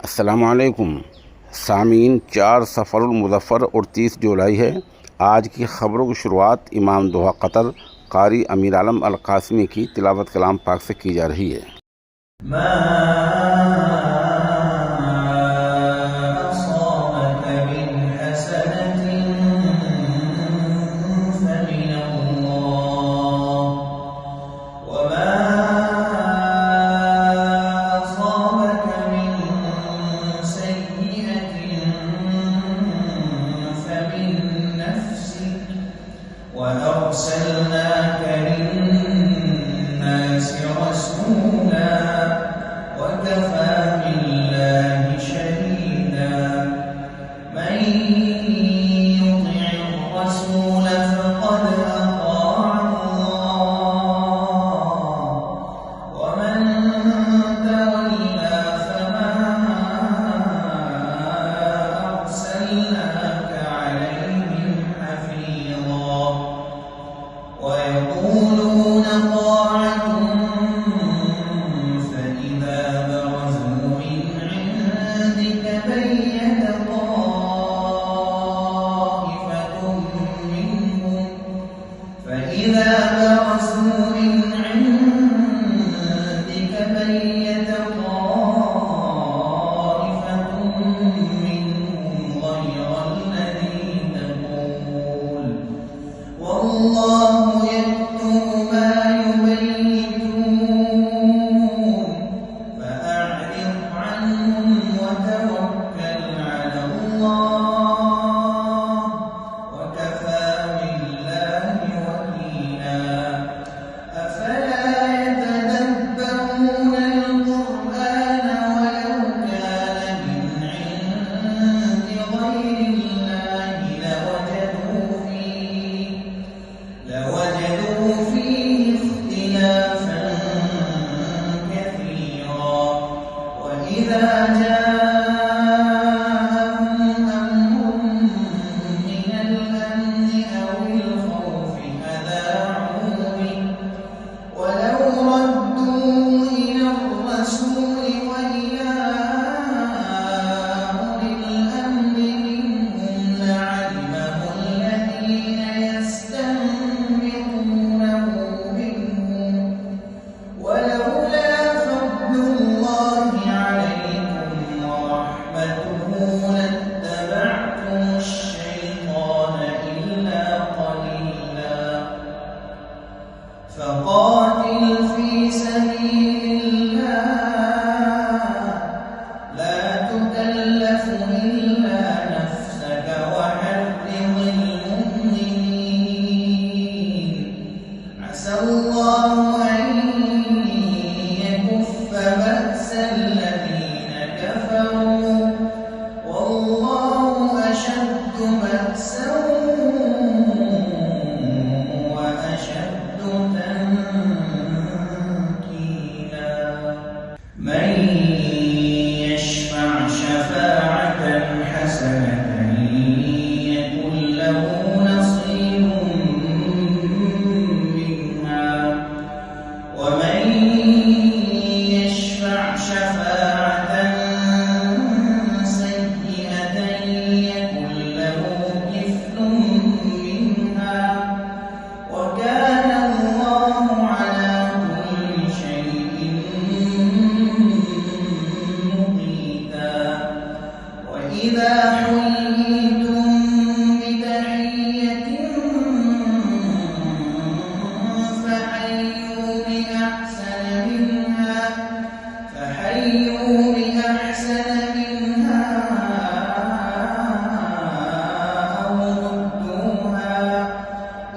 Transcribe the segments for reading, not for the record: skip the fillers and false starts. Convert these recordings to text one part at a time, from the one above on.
अस्सलामुअलैकुम सामीन। 4 सफ़रुल मुज़फ़्फ़र और 30 जुलाई है। आज की ख़बरों की शुरुआत इमाम दोहा क़तर क़ारी अमीर आलम अल क़ासिमी की तिलावत कलाम पाक से की जा रही है। وأرسلناك للناس رسولا وكفى بالله شهيدا من يطع الرسول فقد أطاع الله ومن تولى فما أرسلناك عليهم حفيظا ويقولون طاعة فإذا برزوا من عندك بيت طائفة منهم غير الذي تقول والله يكتب ما يبيتون فأعرض عنهم وتوكل على الله وكفى بالله وكيلا أفلا يتدبرون القرآن ولو كان من عند غير الله لوجدوا فيه اختلافا كثيرا وإذا جاءهم أمر من الأمن أو الخوف أذاعوا به ولو ردوه إلى الرسول وإلى أولي الأمر منهم لعلمه الذين يستنبطونه منهم ولولا فضل الله عليكم ورحمته لاتبعتم الشيطان إلا قليلا فقاتل في سبيل الله لا تكلف إلا نفسك وحرض المؤمنين عسى الله أن يكف بأس الذين كفروا والله أشد بأسا وأشد تنكيلا من يشفع شفاعة حسنة يكن له نصيب منها ومن يشفع شفاعة سيئة يكن له كفل منها وكان الله على كل شيء مقيتا وإذا حييتم بتحية فحيوا بأحسن منها أو ردوها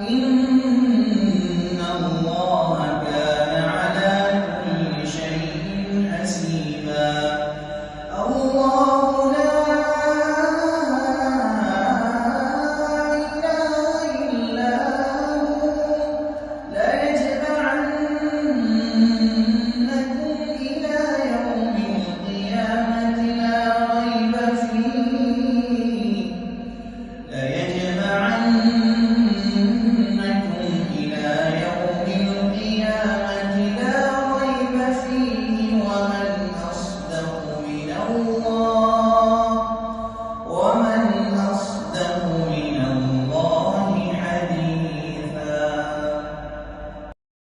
إن الله كان على كل شيء حسيبا الله لا الله